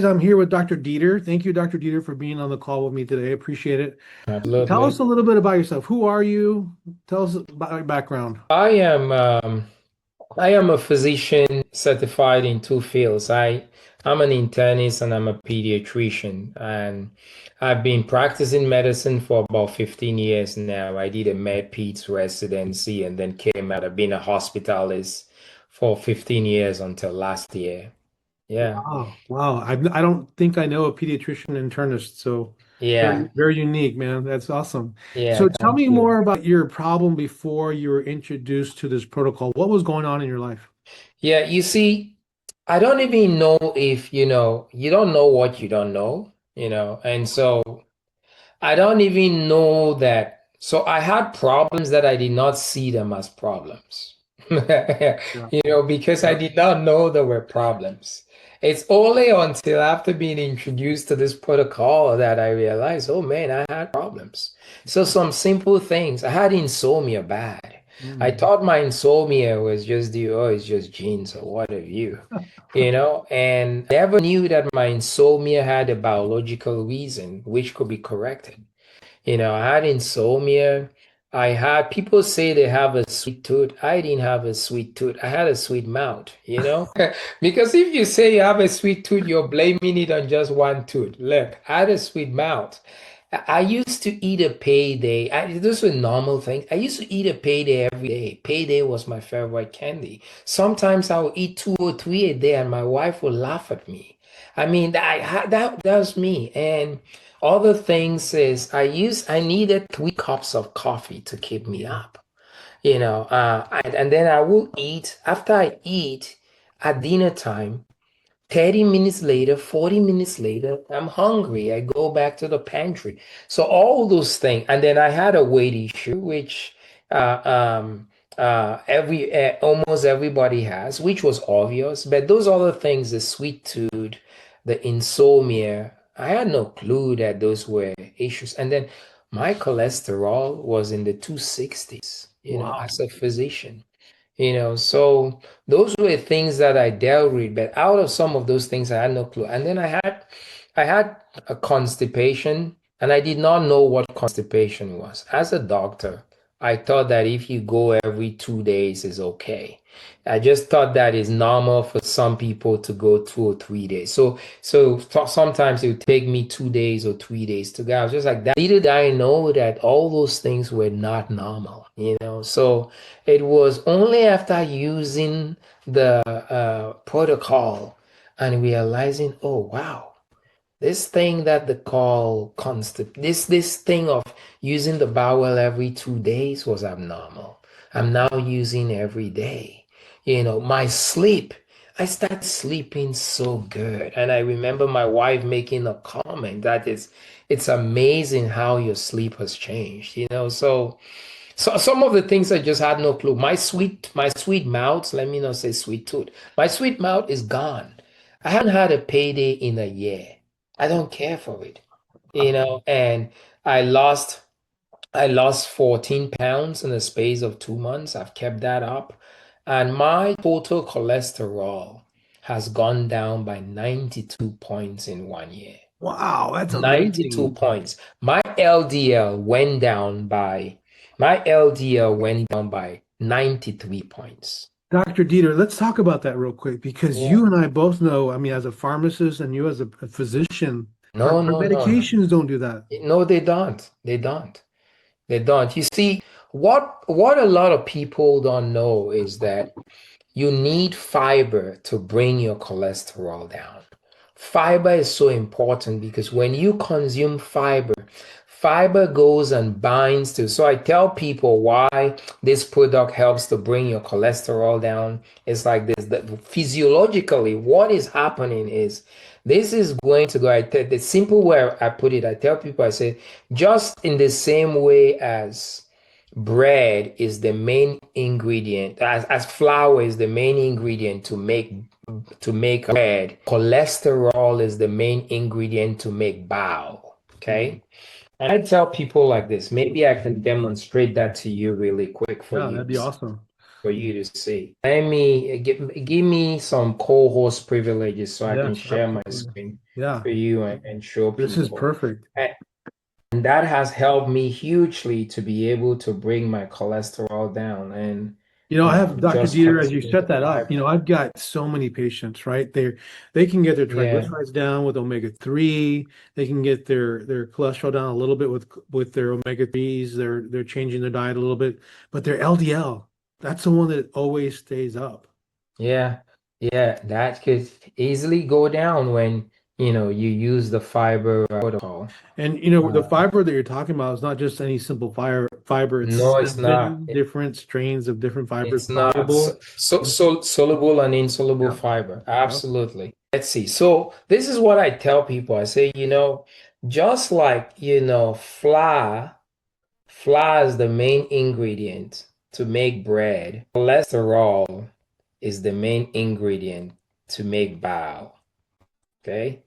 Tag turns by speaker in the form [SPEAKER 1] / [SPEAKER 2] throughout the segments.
[SPEAKER 1] I'm here with Dr. Dieter. Thank you, Dr. Dieter, for being on the call with me today. I appreciate it. Tell
[SPEAKER 2] Absolutely.
[SPEAKER 1] us a little bit about yourself. Who are you? Tell us about your background.
[SPEAKER 2] I am I am a physician certified in two fields. I'm an internist and I'm a pediatrician, and I've been practicing medicine for about 15 years now. I did a med peds residency and then came out. I've been a hospitalist for 15 years until last year. Yeah.
[SPEAKER 1] Wow, wow. I don't think I know a pediatrician internist, so
[SPEAKER 2] Yeah.
[SPEAKER 1] very unique, man. That's awesome.
[SPEAKER 2] Yeah,
[SPEAKER 1] So tell
[SPEAKER 2] thank
[SPEAKER 1] me
[SPEAKER 2] you.
[SPEAKER 1] more about your problem before you were introduced to this protocol. What was going on in your life?
[SPEAKER 2] Yeah, you see, I don't even know if, you don't know what you don't know, and so I don't even know that. So I had problems that I did not see them as problems,
[SPEAKER 1] Yeah.
[SPEAKER 2] because I
[SPEAKER 1] Yeah.
[SPEAKER 2] did not know there were problems. It's only until after being introduced to this protocol that I realized, oh man, I had problems. So some simple things. I had insomnia bad. I
[SPEAKER 1] Mm.
[SPEAKER 2] thought my insomnia was just it's just genes or what have you, and I never knew that my insomnia had a biological reason which could be corrected. I had insomnia. I had people say they have a sweet tooth. I didn't have a sweet tooth. I had a sweet mouth. Because if you say you have a sweet tooth, you're blaming it on just one tooth. Look, I had a sweet mouth. I used to eat a payday. This was a normal thing. I used to eat a payday every day. Payday was my favorite candy. Sometimes I would eat two or three a day, and my wife would laugh at me. I mean, that was me. And other things is I needed 3 cups of coffee to keep me up, and then I will eat. After I eat at dinner time, 30 minutes later, 40 minutes later, I'm hungry. I go back to the pantry. So all those things. And then I had a weight issue, which uh, um, almost everybody has, which was obvious. But those other things, the sweet tooth, the insomnia, I had no clue that those were issues. And then my cholesterol was in the 260s,
[SPEAKER 1] Wow.
[SPEAKER 2] as a physician. So those were things that I dealt with, but out of some of those things, I had no clue. And then I had a constipation, and I did not know what constipation was. As a doctor, I thought that if you go every 2 days is okay. I just thought that is normal for some people to go 2 or 3 days. So sometimes it would take me 2 days or 3 days to go. I was just like that. Little did I know that all those things were not normal. So it was only after using the protocol and realizing, oh wow, this thing that they call this thing of using the bowel every 2 days was abnormal. I'm now using every day. My sleep. I started sleeping so good. And I remember my wife making a comment that it's amazing how your sleep has changed. So some of the things I just had no clue. My sweet mouth, let me not say sweet tooth. My sweet mouth is gone. I haven't had a payday in a year. I don't care for it. And I lost I lost 14 pounds in the space of 2 months. I've kept that up. And my total cholesterol has gone down by 92 points in 1 year.
[SPEAKER 1] Wow, that's
[SPEAKER 2] 92
[SPEAKER 1] amazing.
[SPEAKER 2] points. My LDL went down by 93 points.
[SPEAKER 1] Dr. Dieter, let's talk about that real quick because
[SPEAKER 2] Yeah.
[SPEAKER 1] you and I both know, I mean, as a pharmacist and you as a physician, our,
[SPEAKER 2] No,
[SPEAKER 1] our
[SPEAKER 2] no, no, no.
[SPEAKER 1] medications don't do that.
[SPEAKER 2] No, they don't. They don't. They don't. You see, what a lot of people don't know is that you need fiber to bring your cholesterol down. Fiber is so important because when you consume fiber, fiber goes and binds to. So I tell people why this product helps to bring your cholesterol down. It's like this, that physiologically, what is happening is this is going to go. The simple way I put it, I tell people, I say, just in the same way as bread is the main ingredient, as flour is the main ingredient to make bread, cholesterol is the main ingredient to make bile.
[SPEAKER 1] Mhm.
[SPEAKER 2] Okay. And I tell people like this, maybe I can demonstrate that to you really quick for
[SPEAKER 1] Yeah, that'd be
[SPEAKER 2] use.
[SPEAKER 1] awesome.
[SPEAKER 2] for you to see. Let me give me some co-host privileges so I can
[SPEAKER 1] Yes,
[SPEAKER 2] share my
[SPEAKER 1] absolutely.
[SPEAKER 2] screen
[SPEAKER 1] Yeah,
[SPEAKER 2] for you and show
[SPEAKER 1] this is
[SPEAKER 2] people.
[SPEAKER 1] perfect.
[SPEAKER 2] And that has helped me hugely to be able to bring my cholesterol down and
[SPEAKER 1] I have Dr.
[SPEAKER 2] just
[SPEAKER 1] Dieter, as you
[SPEAKER 2] consuming
[SPEAKER 1] set
[SPEAKER 2] the
[SPEAKER 1] that up,
[SPEAKER 2] fiber.
[SPEAKER 1] I've got so many patients, right? They can get their
[SPEAKER 2] Yeah,
[SPEAKER 1] triglycerides down with omega-3. They can get their cholesterol down a little bit with their omega-3s. They're changing their diet a little bit, but their LDL, that's the one that always stays up.
[SPEAKER 2] yeah, yeah. That could easily go down when you use the fiber protocol.
[SPEAKER 1] And the
[SPEAKER 2] Uh,
[SPEAKER 1] fiber that you're talking about is not just any simple fiber. It's
[SPEAKER 2] no, it's not.
[SPEAKER 1] 7 different strains of different fibers
[SPEAKER 2] It's not
[SPEAKER 1] soluble.
[SPEAKER 2] soluble and insoluble
[SPEAKER 1] Yeah.
[SPEAKER 2] fiber.
[SPEAKER 1] Yeah.
[SPEAKER 2] Absolutely. Let's see. So this is what I tell people. I say, just like, flour is the main ingredient to make bread. Cholesterol is the main ingredient to make bile. Okay?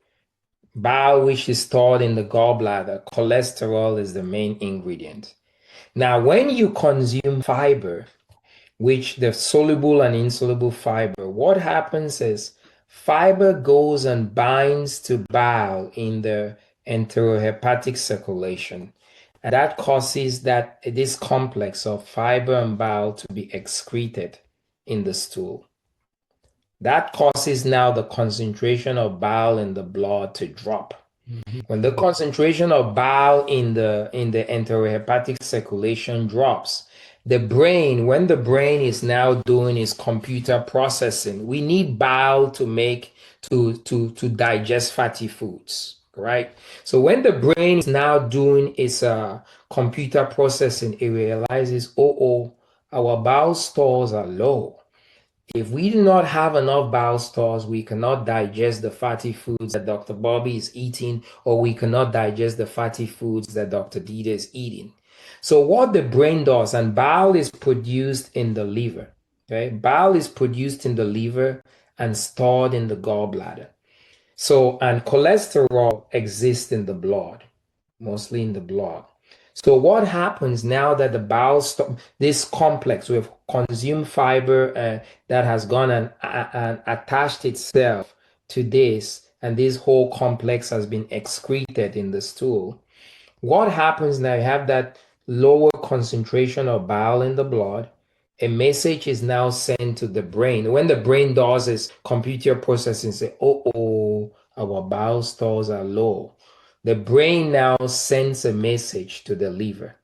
[SPEAKER 2] Bile, which is stored in the gallbladder, cholesterol is the main ingredient. Now, when you consume fiber, which the soluble and insoluble fiber, what happens is fiber goes and binds to bile in the enterohepatic circulation. And that causes this complex of fiber and bile to be excreted in the stool. That causes now the concentration of bile in the blood to drop.
[SPEAKER 1] Mhm.
[SPEAKER 2] When the concentration of bile in the enterohepatic circulation drops, when the brain is now doing its computer processing, we need bile to digest fatty foods, right? So when the brain is now doing its computer processing, it realizes, oh, our bile stores are low. If we do not have enough bile stores, we cannot digest the fatty foods that Dr. Bobby is eating, or we cannot digest the fatty foods that Dr. Dita is eating. So what the brain does, and bile is produced in the liver, okay? Bile is produced in the liver and stored in the gallbladder. So, and cholesterol exists in the blood, mostly in the blood. So, what happens now that the bowel stop this complex? We've consumed fiber that has gone and attached itself to this, and this whole complex has been excreted in the stool. What happens now? You have that lower concentration of bile in the blood. A message is now sent to the brain. When the brain does its computer processing, say, oh, our bile stores are low. The brain now sends a message to the liver.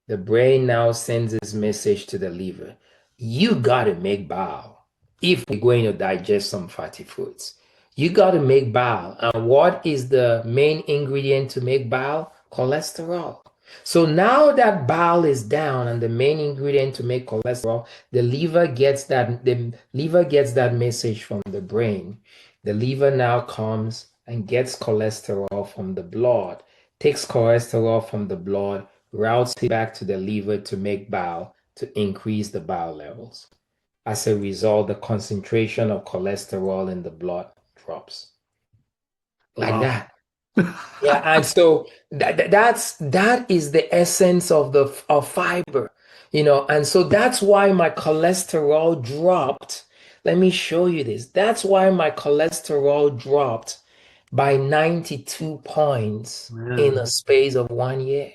[SPEAKER 2] The brain now sends this message to the liver. You got to make bile if we're going to digest some fatty foods. You got to make bile. And what is the main ingredient to make bile? Cholesterol. So now that bile is down and the main ingredient to make cholesterol, the liver gets that message from the brain. The liver now comes and gets cholesterol from the blood, takes cholesterol from the blood, routes it back to the liver to make bile to increase the bile levels. As a result, the concentration of cholesterol in the blood drops like
[SPEAKER 1] Wow.
[SPEAKER 2] that. Yeah, and so that is the essence of fiber, and so that's why my cholesterol dropped. Let me show you this. That's why my cholesterol dropped by 92 points in a
[SPEAKER 1] Man,
[SPEAKER 2] space of 1 year.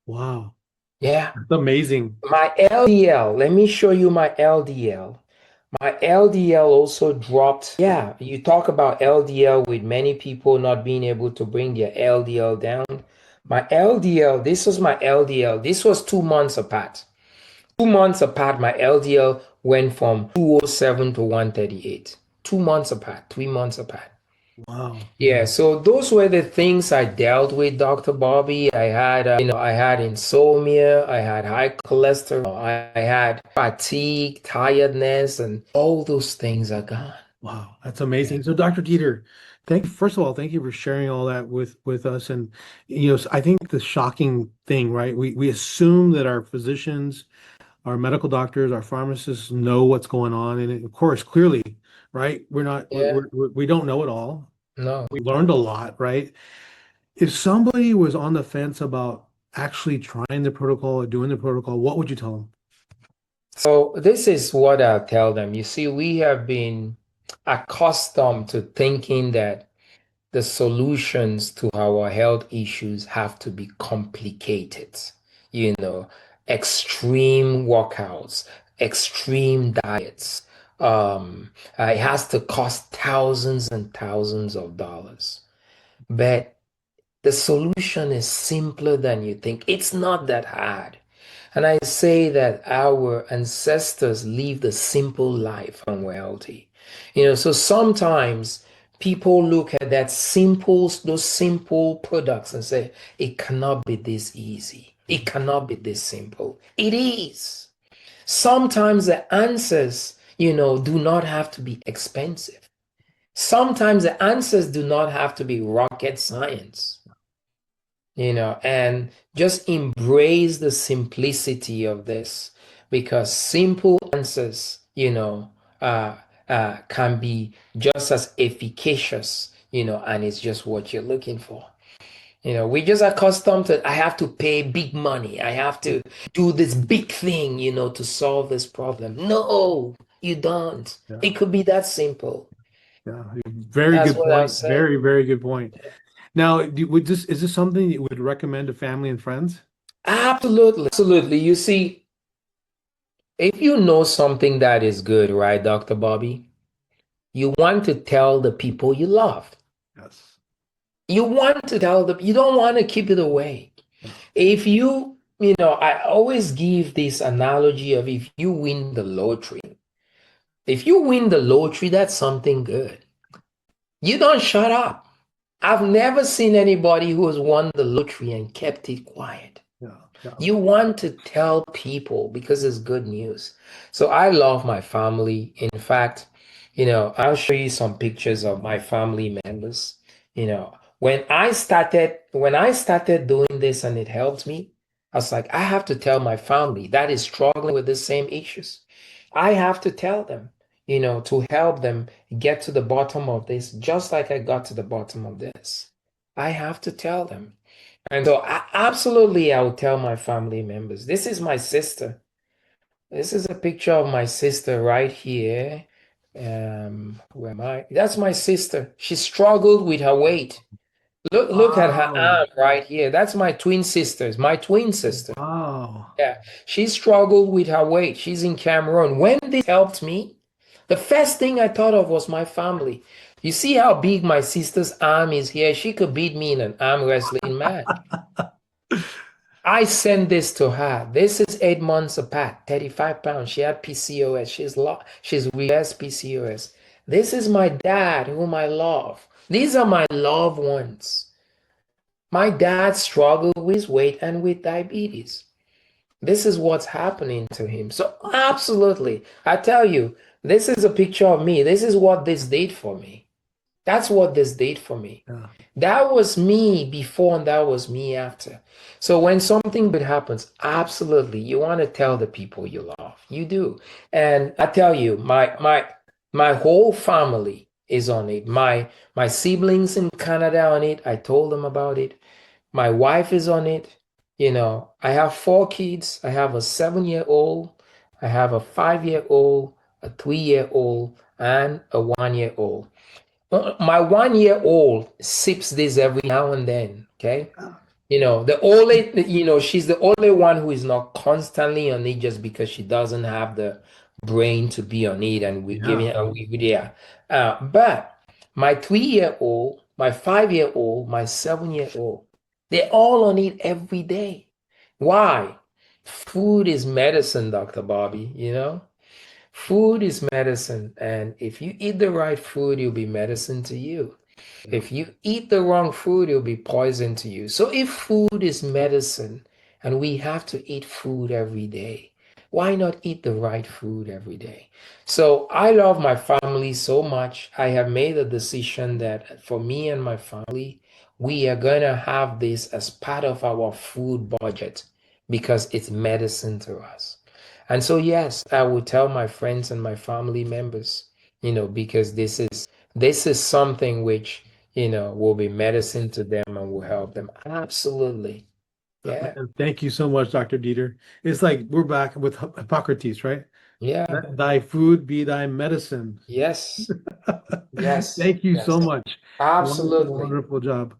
[SPEAKER 1] wow.
[SPEAKER 2] Yeah.
[SPEAKER 1] That's amazing.
[SPEAKER 2] My LDL, let me show you my LDL. My LDL also dropped. Yeah, you talk about LDL with many people not being able to bring their LDL down. My LDL, this was my LDL. This was 2 months apart. 2 months apart, my LDL went from 207 to 138. 2 months apart, 3 months apart.
[SPEAKER 1] Wow.
[SPEAKER 2] Yeah, so those were the things I dealt with, Dr. Bobby. I had insomnia, I had high cholesterol, I had fatigue, tiredness, and all those things are gone.
[SPEAKER 1] Wow. That's
[SPEAKER 2] Yeah,
[SPEAKER 1] amazing. So, Dr. Dieter, first of all, thank you for sharing all that with us. And I think the shocking thing, right? We assume that our physicians, our medical doctors, our pharmacists know what's going on, and of course, clearly, right? We're not
[SPEAKER 2] yeah,
[SPEAKER 1] we don't know it all.
[SPEAKER 2] no.
[SPEAKER 1] We learned a lot, right? If somebody was on the fence about actually trying the protocol or doing the protocol, what would you tell them?
[SPEAKER 2] So this is what I'll tell them. You see, we have been accustomed to thinking that the solutions to our health issues have to be complicated, you know, extreme workouts, extreme diets. It has to cost thousands and thousands of dollars. But the solution is simpler than you think. It's not that hard. And I say that our ancestors lived a simple life and were healthy. So sometimes people look at those simple products and say, it cannot be this easy. It cannot be this simple. It is. Sometimes the answers, do not have to be expensive. Sometimes the answers do not have to be rocket science, and just embrace the simplicity of this, because simple answers, can be just as efficacious, and it's just what you're looking for. We're just accustomed to, I have to pay big money. I have to do this big thing, to solve this problem. No, you don't.
[SPEAKER 1] Yeah.
[SPEAKER 2] It could be that simple.
[SPEAKER 1] Yeah. Very
[SPEAKER 2] That's
[SPEAKER 1] good
[SPEAKER 2] what I'll
[SPEAKER 1] point.
[SPEAKER 2] say.
[SPEAKER 1] Very, very good point. Now, is this something you would recommend to family and friends?
[SPEAKER 2] Absolutely. Absolutely. You see, if you know something that is good, right, Dr. Bobby, you want to tell the people you love.
[SPEAKER 1] Yes.
[SPEAKER 2] You want to tell them, you don't want to keep it away.
[SPEAKER 1] Yeah.
[SPEAKER 2] If I always give this analogy of, if you win the lottery, that's something good. You don't shut up. I've never seen anybody who has won the lottery and kept it quiet.
[SPEAKER 1] Yeah. Yeah.
[SPEAKER 2] You want to tell people because it's good news. So I love my family. In fact, I'll show you some pictures of my family members. When I started doing this and it helped me, I was like, I have to tell my family that is struggling with the same issues. I have to tell them, to help them get to the bottom of this, just like I got to the bottom of this. I have to tell them. And so absolutely, I would tell my family members. This is my sister. This is a picture of my sister right here. Where am I? That's my sister. She struggled with her weight. Look at her
[SPEAKER 1] Wow.
[SPEAKER 2] arm right here. That's my twin sisters, my twin sister.
[SPEAKER 1] Wow.
[SPEAKER 2] Yeah, she struggled with her weight. She's in Cameroon. When this helped me, the first thing I thought of was my family. You see how big my sister's arm is here? She could beat me in an arm wrestling match. I sent this to her. This is 8 months apart, 35 pounds. She had PCOS. She's reversed PCOS. This is my dad, whom I love. These are my loved ones. My dad struggled with his weight and with diabetes. This is what's happening to him. So absolutely, I tell you, this is a picture of me. This is what this did for me. That's what this did for me.
[SPEAKER 1] Yeah.
[SPEAKER 2] That was me before and that was me after. So when something good happens, absolutely, you want to tell the people you love. You do. And I tell you, my whole family is on it. My siblings in Canada on it. I told them about it. My wife is on it. I have 4 kids. I have a 7-year-old, I have a 5-year-old, a 3-year-old, and a 1-year-old. My 1-year-old sips this every now and then. Okay. She's the only one who is not constantly on it, just because she doesn't have the brain to be on it, and we're giving
[SPEAKER 1] Yeah.
[SPEAKER 2] her, yeah. But my 3-year-old, my 5-year-old, my 7-year-old, they're all on it every day. Why? Food is medicine, Dr. Bobby. Food is medicine, and if you eat the right food, it'll be medicine to you.
[SPEAKER 1] Yeah.
[SPEAKER 2] If you eat the wrong food, it'll be poison to you. So if food is medicine and we have to eat food every day, why not eat the right food every day? So I love my family so much. I have made a decision that for me and my family, we are going to have this as part of our food budget, because it's medicine to us. And so, yes, I will tell my friends and my family members, because this is something which, will be medicine to them and will help them. Absolutely. Yeah.
[SPEAKER 1] Man, thank you so much, Dr. Dieter. It's like we're back with Hippocrates, right?
[SPEAKER 2] Yeah.
[SPEAKER 1] Let thy food be thy medicine.
[SPEAKER 2] Yes. Yes.
[SPEAKER 1] Thank you so
[SPEAKER 2] Yes.
[SPEAKER 1] much. Wonderful,
[SPEAKER 2] Absolutely.
[SPEAKER 1] wonderful job.